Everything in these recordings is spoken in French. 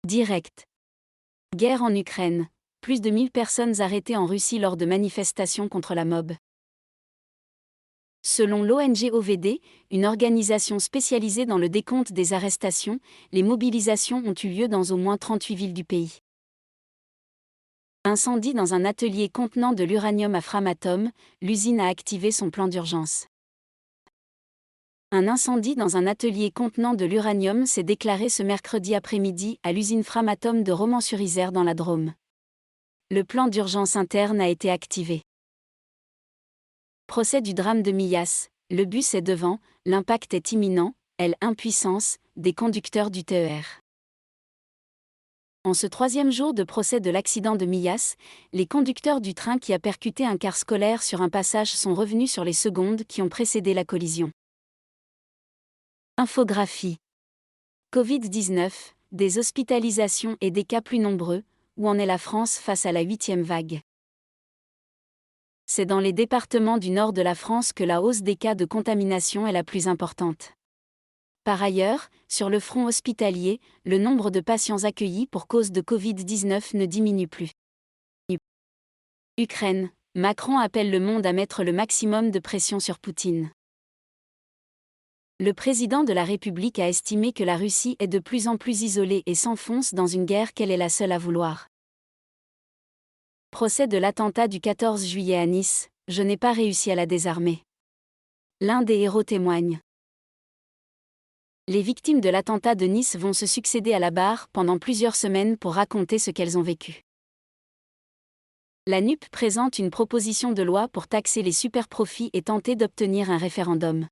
Direct. Guerre en Ukraine. Plus de 1000 personnes arrêtées en Russie lors de manifestations contre la mob. Selon l'ONG OVD, une organisation spécialisée dans le décompte des arrestations, les mobilisations ont eu lieu dans au moins 38 villes du pays. Incendie dans un atelier contenant de l'uranium à Framatome, l'usine a activé son plan d'urgence. Un incendie dans un atelier contenant de l'uranium s'est déclaré ce mercredi après-midi à l'usine Framatome de Romans-sur-Isère dans la Drôme. Le plan d'urgence interne a été activé. Procès du drame de Millas, le bus est devant, l'impact est imminent, impuissance, des conducteurs du TER. En ce troisième jour de procès de l'accident de Millas, les conducteurs du train qui a percuté un car scolaire sur un passage sont revenus sur les secondes qui ont précédé la collision. Infographie. Covid-19, des hospitalisations et des cas plus nombreux, où en est la France face à la 8e vague? C'est dans les départements du nord de la France que la hausse des cas de contamination est la plus importante. Par ailleurs, sur le front hospitalier, le nombre de patients accueillis pour cause de Covid-19 ne diminue plus. Ukraine. Macron appelle le monde à mettre le maximum de pression sur Poutine. Le président de la République a estimé que la Russie est de plus en plus isolée et s'enfonce dans une guerre qu'elle est la seule à vouloir. Procès de l'attentat du 14 juillet à Nice, je n'ai pas réussi à la désarmer. L'un des héros témoigne. Les victimes de l'attentat de Nice vont se succéder à la barre pendant plusieurs semaines pour raconter ce qu'elles ont vécu. La NUP présente une proposition de loi pour taxer les superprofits et tenter d'obtenir un référendum.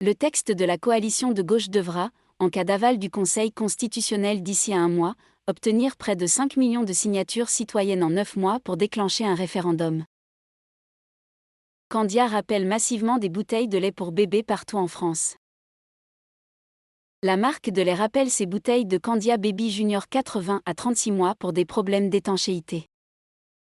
Le texte de la coalition de gauche devra, en cas d'aval du Conseil constitutionnel d'ici à un mois, obtenir près de 5 millions de signatures citoyennes en 9 mois pour déclencher un référendum. Candia rappelle massivement des bouteilles de lait pour bébés partout en France. La marque de lait rappelle ses bouteilles de Candia Baby Junior 80 à 36 mois pour des problèmes d'étanchéité.